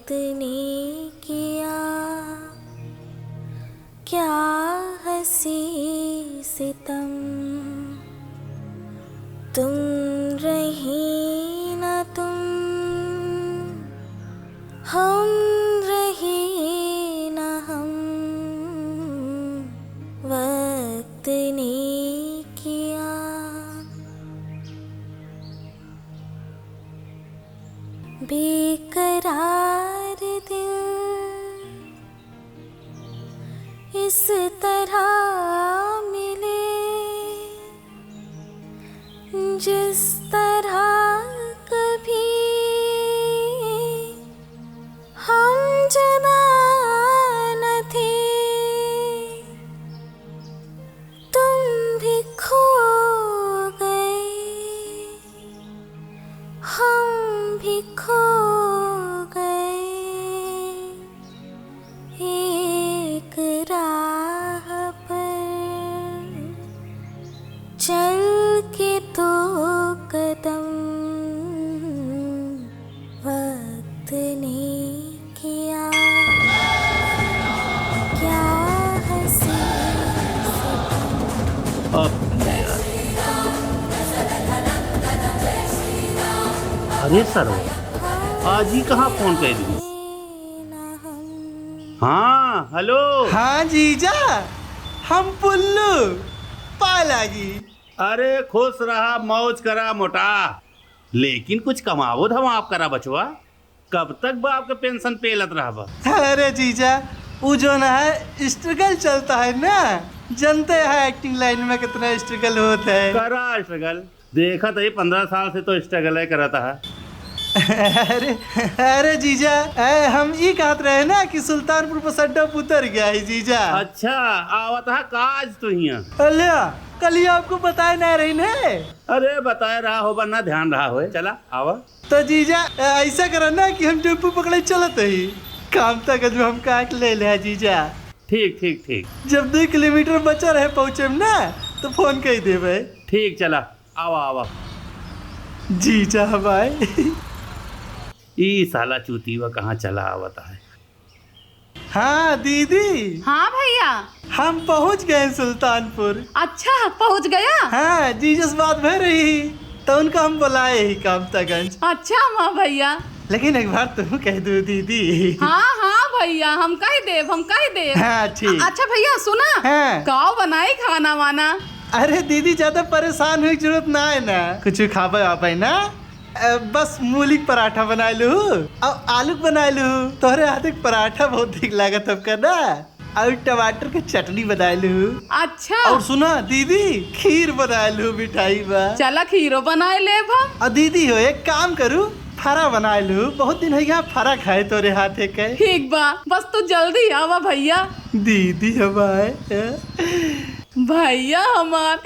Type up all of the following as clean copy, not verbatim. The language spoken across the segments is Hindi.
वक्त ने किया क्या हंसी सितम, तुम रही न तुम, हम रहे न हम, वक्त ने किया। बेकरार दिल इस तरह मिले, जिस तरह कभी हम जुदा न थे। तुम भी खो गए, हम भी खो गए, एक राह पर चल के तो कदम, वक्त ने किया क्या हंसी सितम। अब अरे सर आज ही कहाँ फोन कर दी? हाँ हेलो। हाँ जीजा, हम पुल्लू पालागी। अरे खुश रहा, मौज करा मोटा, लेकिन कुछ कमाओ हम आप करा बचवा। कब तक बा आपका पेंशन पेलत रहा बा? अरे जीजा, वो जो ना है स्ट्रगल चलता है ना, जानते हैं एक्टिंग लाइन में कितना स्ट्रगल होता है। करा स्ट्रगल, देखा तो 15 साल से तो स्ट्रगल है करता है। अरे अरे जीजा, हम ये कहते रहे ना कि सुल्तानपुर पर सड्डा उतर गया है जीजा। अच्छा आवत है काज तो हिया। अल्लाह कल ही आपको बताया ना रही ने। अरे बताए रहा हो वरना ध्यान रहा हो। चला आवा। तो जीजा ऐसा करो ना कि हम टेम्पू पकड़े चलते ही काम तक जो हम काट ले ले जीजा। ठीक ठीक ठीक। जब 2 किलोमीटर बचा रहे पहुँचे ना तो फोन कर देवे। ठीक चला आवा आवा। जीजा भाई ई साला चूतीवा कहाँ चला आवता है। हाँ दीदी। हाँ भैया। हम पहुँच गए सुल्तानपुर। अच्छा पहुँच गया। हाँ जीजा से बात भर रही तो उनको हम बुलाए ही कामतागंज। अच्छा माँ भैया, लेकिन एक बार तुम कह दो दीदी। हाँ हाँ भैया, हम कह देव हम कह देव। हाँ ठीक। अच्छा भैया सुना, हाँ। काव बनाई खाना वाना। अरे दीदी ज्यादा परेशान हुई जरूरत ना है ना, कुछ खाबे आपे ना, बस मूली पराठा बना लू और आलू बना लू। तोहरे हाथ एक पराठा बहुत ठीक लागत अब का ना, और टमाटर की चटनी बना लू। अच्छा और सुना दीदी, खीर बना लू मिठाई बा। चला खीरो बनाए ले हम। और दीदी हो एक काम करू, फरा बना लू, बहुत दिन हो गया फरा खाए तोरे हाथे के। ठीक बा, बस तू जल्दी आवा भैया। दीदी हमारे भैया हमार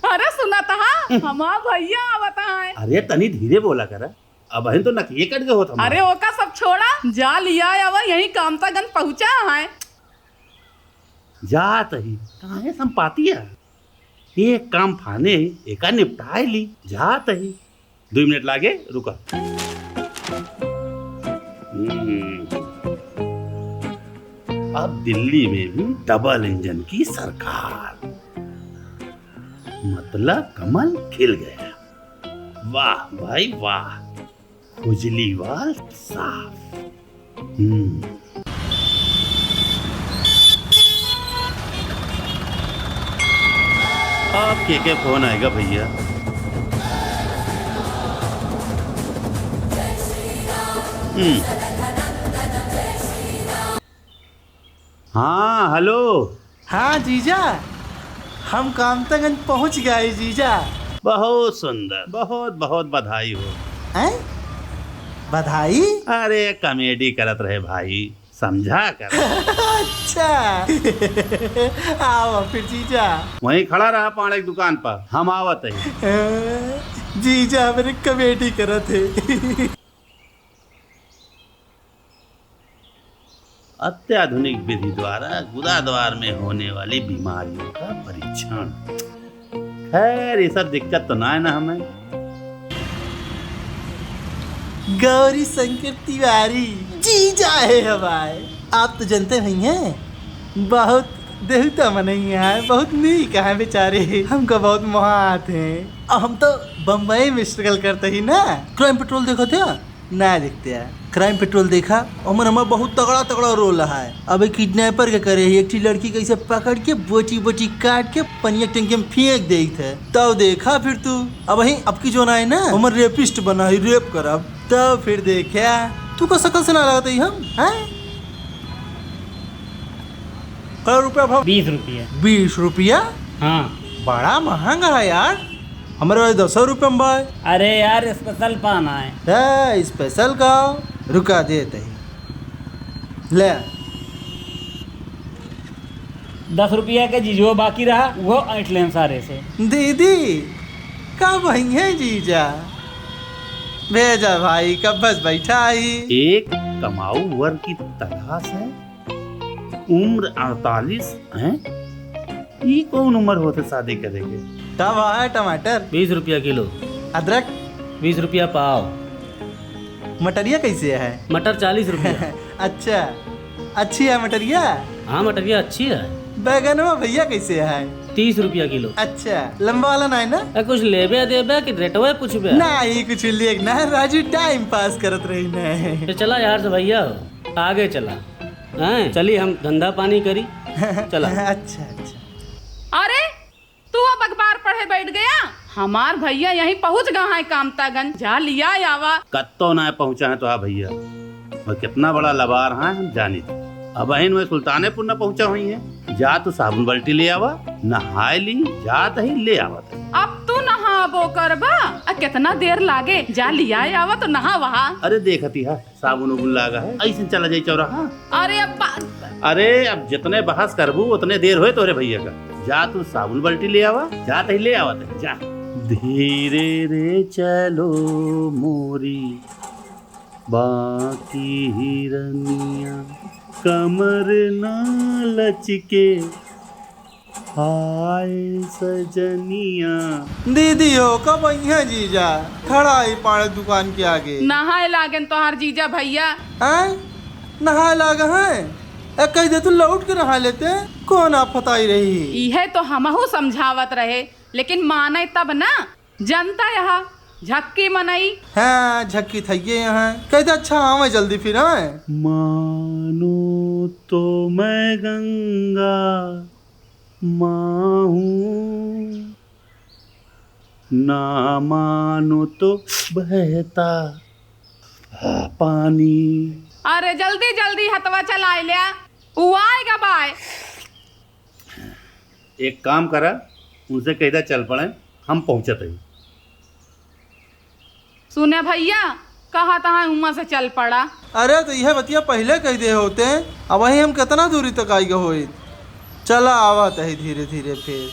अरे सुना था हमार भैया आवता है। अरे तनी धीरे बोला कर, अब तो नकिए कट गए हो। अरे ओका सब छोड़ा, जा लिया आवा, यही कामतागंज पहुँचा है। जात ही कहाँ है संपातिया, एक काम फाने एका निपटाए ली। जात ही 2 मिनट लागे, रुका। अब दिल्ली में भी डबल इंजन की सरकार, मतलब कमल खिल गया। वाह भाई वाह, खुजली वाल साफ। अब के फोन आएगा भैया? हाँ हेलो। हाँ जीजा, हम कामतागंज पहुंच गए जीजा। बहुत सुंदर, बहुत बहुत बधाई हो। हैं? बधाई? अरे कॉमेडी करत रहे भाई, समझा कर। अच्छा आओ फिर जीजा। वहीं खड़ा रहा पाड़े की दुकान पर, हम आवत है। जीजा मेरे कॉमेडी करत है। अत्याधुनिक विधि द्वारा गुदाद्वार में होने वाली बीमारियों का परीक्षण। खैर ये सब दिक्कत तो ना है ना हमें। गौरी शंकर तिवारी जीजा है हमारे। आप तो जानते नहीं हैं, बहुत देवता मनई है, बहुत नीक है बेचारे, हमको बहुत मोहात हैं। और हम तो बम्बई में स्ट्रगल करते ही ना। क्राइम पेट्रोल देखो थे ना? देखते हैं क्राइम पेट्रोल देखा, अमर हमारा बहुत तगड़ा तगड़ा रोल रहा है। अब एक किडनैपर के करे एक ठी लड़की कैसे पकड़ के बोची बोची काट के पनिया टंकी में फेंक दे थे, तब देखा फिर तू। अब वही अब की जो ना है ना, हमारे रेपिस्ट बना है, रेप करब, तब फिर देखा तू को शकल से ना लगता ही हम हैं। क्या रुपया भाव? 20 रुपये। 20 रुपया? हाँ। बड़ा महंगा है यार, हमारे वाले 10 रुपये में भाई। अरे यार स्पेशल पाना है। स्पेशल का रुका देते ही ले। 10 रुपया के जीजो बाकी रहा, वो ऐंठ लें सारे से। दीदी कब आई है जीजा? भेजा भाई, कब बस बैठा ही। एक कमाऊ वर्ग की तलाश है, उम्र 48 है। ये कौन उम्र होते शादी करेंगे? कब है टमाटर? 20 रुपया किलो। अदरक? 20 रुपया पाव। मटरिया कैसे है? मटर 40 रुपया। अच्छा, अच्छी है मटरिया? हाँ मटरिया अच्छी है। बैगनवा भैया कैसे है? 30 रुपया किलो। अच्छा, लंबा वाला नहीं ना? कुछ लेबे देबे कि रेटवे पूछबे? नहीं कुछ ले ना, राजू टाइम पास करत रही ना। तो चला यार से भैया आगे चला, हैं चली हम धंधा पानी करी, चला। अच्छा अच्छा। अरे तू अब अखबार पढ़े बैठ गया? हमार भैया यहीं पहुंच गया है कामतागंज, जा लिया आवा। कत्तो ना पहुंचा है तो हाँ भैया, वह कितना बड़ा लबार है हम जाने थे। अब अहिन वह सुल्तानेपुर न पहुंचा हुई है। जा तो साबुन बाल्टी ले आवा, नहाए ली, जात ही ले आवा था। अब तू नहाबो करबा? कितना देर लागे, जा लिया आवा तो नहा वहा। अरे देखती है साबुन उबुन लागा है, ऐसे चला जाई चौराहा। अरे अरे अब जितने बहस करबू उतने देर होए तोरे भैया का। जा तू साबुन बाल्टी ले आवा, जात ही ले आवा था, जा। धीरे रे चलो मोरी बाकी हिरनिया, कमर ना लचके हाय सजनिया। दीदी हो कब आई है जीजा? खड़ा ही पाड़े दुकान के आगे। नहाए लागन तोहार जीजा भैया। हैं? नहाए लागा है? कह दे तू लौट के नहा लेते, कौन आप बताई रही? इहे तो हमहू समझावत रहे, लेकिन माने तब ना। जनता यहाँ झक्की मनई। हाँ झक्की थैये यहाँ। कहते अच्छा आवे जल्दी फिर। हैं मानो तो मैं गंगा माँ हूँ, ना मानो तो बहता पानी। अरे जल्दी जल्दी हथवा चला लिया, वो आएगा बाय। एक काम करा, उनसे कहता चल पड़े, हम पहुंचत ही। सुने भैया, कहा तहाँ उमा से चल पड़ा। अरे तो यह बतिया पहले कह दे होते, अब वही हम कितना दूरी तक आई हो। चला आवत है धीरे धीरे फिर।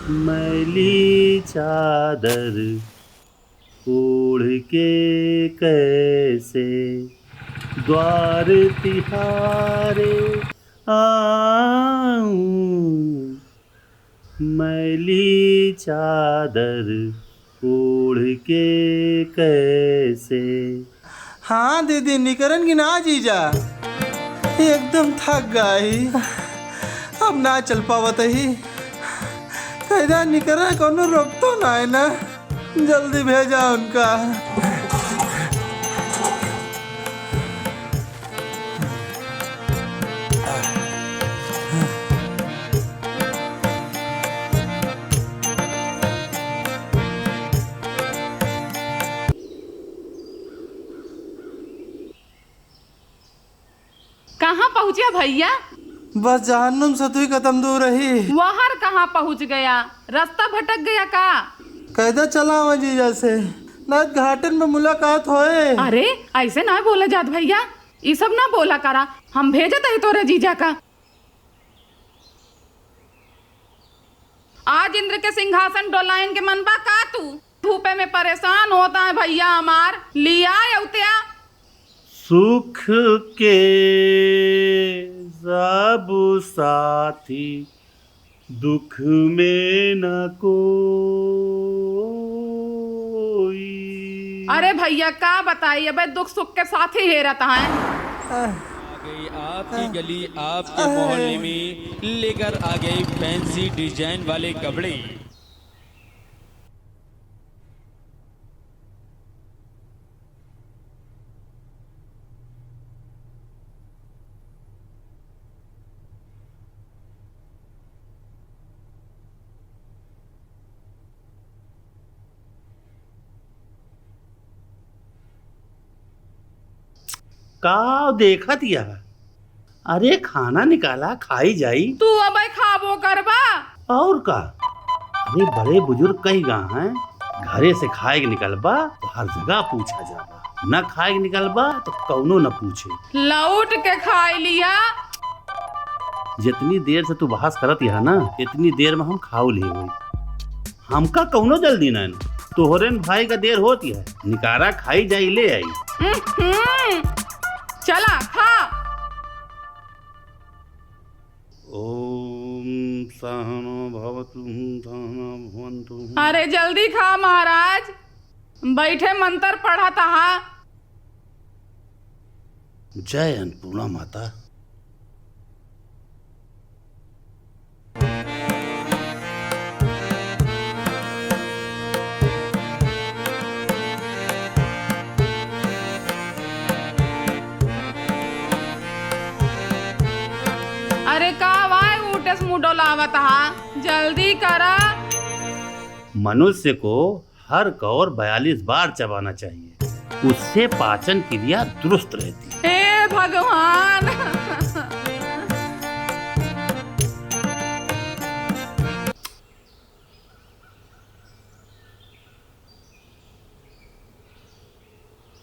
मैली चादर ओढ़ के कैसे द्वार तिहारे आऊं, मैली चादर ओढ़ के कैसे। हाँ दीदी निकरन की ना जीजा, एकदम थक गई, अब ना चल पावत ही। कैदा निकरा कोनो रोक तो ना है ना, जल्दी भेजा उनका। कहाँ पहुँचे भैया? बस जहन्नुम से तू ही कदम दूर रही। वहर कहाँ पहुँच गया? रास्ता भटक गया का? कैदा चला हुआ जीजा से ना घाटन में मुलाकात होए। अरे ऐसे ना बोला जात भैया, ये सब ना बोला करा। हम भेजत है तोरे जीजा का। आज इंद्र के सिंहासन डोलाइन के मनबा का तू? धूपे में परेशान होता है भैया हमार, लिया यौतिया। सुख के सब साथी, दुख में न कोई। अरे भैया का बताइए, भाई दुख सुख के साथ ही है रहता है। आ गई आपकी गली आपके मोहल्ले में, लेकर आ गई फैंसी डिजाइन वाले कपड़े। का देखत या? अरे खाना निकाला खाई जाई। तू अब खाबो करबा और का? अरे बड़े बुजुर्ग कही गा हैं, घरे से खाए के निकलबा तो हर जगह पूछा जाबा, न खाए के निकलबा तो कौनो न पूछे। लौट के खाई लिया। जितनी देर से तू बहस करत या ना, इतनी देर में हम खाऊ ले हुई। हमका कौनो जल्दी ना, तोहरे भाई का देर होती है। निकारा खाई जाई ले आई। चला खा। ओम सहनो भवतु सहनो भवन्तु। अरे जल्दी खा महाराज, बैठे मंत्र पढ़ा था। जय अन्नपूर्णा माता। अरे का वाय ऊटेस मुँह डोलावत हा, जल्दी करा। मनुष्य को हर कौर 42 बार चबाना चाहिए, उससे पाचन क्रिया दुरुस्त रहती है। हे भगवान।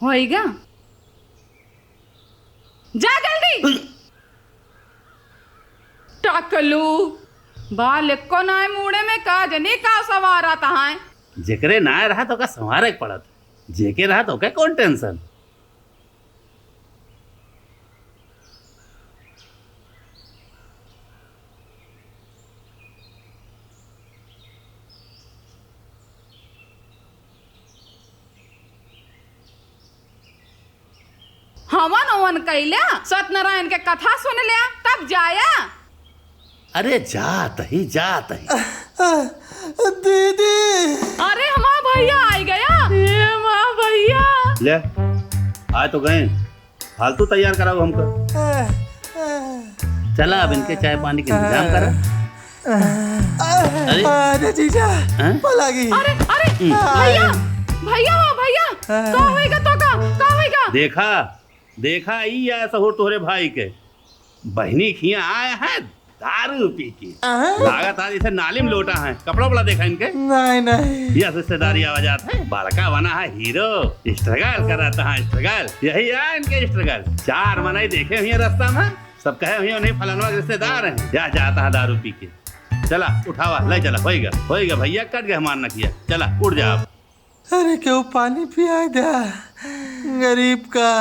होएगा, जा जल्दी। टकलू बाल को नाय मुड़े में का जनी का सवार आता है। जेकरे ना रहा तो का संवारे पड़त, जेके रहा तो का कौन टेंशन। हवन अवन कैल्या, सत्यनारायण के कथा सुन लिया तब जाया। अरे जात ही दीदी। अरे हमारा भैया आ गया। ये माँ भैया ले आए तो गए, फालतू तैयार कराओ हमको। चला अब इनके चाय पानी के इंतजाम करा। अरे जीजा पलागी। अरे अरे भैया भैया भैया का होएगा तो का होएगा। देखा ई या सहूर तोहरे भाई के बहनी खिया आए हैं दारू पी के। लागत आज इसे नालिम लोटा है। कपड़ा बड़ा देखा इनके? नहीं यह रिश्तेदारी आवाजात है। बड़का बना है हीरो, स्ट्रगल कराता है स्ट्रगल। यही है इनके स्ट्रगल। 4 मनाई देखे हुए रास्ता में, सब कहे हुए नहीं फलाना रिश्तेदार है। या जाता है दारू पी के। चला उठावा ले चला, होएगा भैया, कट गया मारना किया। चला उठ जा। अरे क्यों पानी पिया दे गरीब का।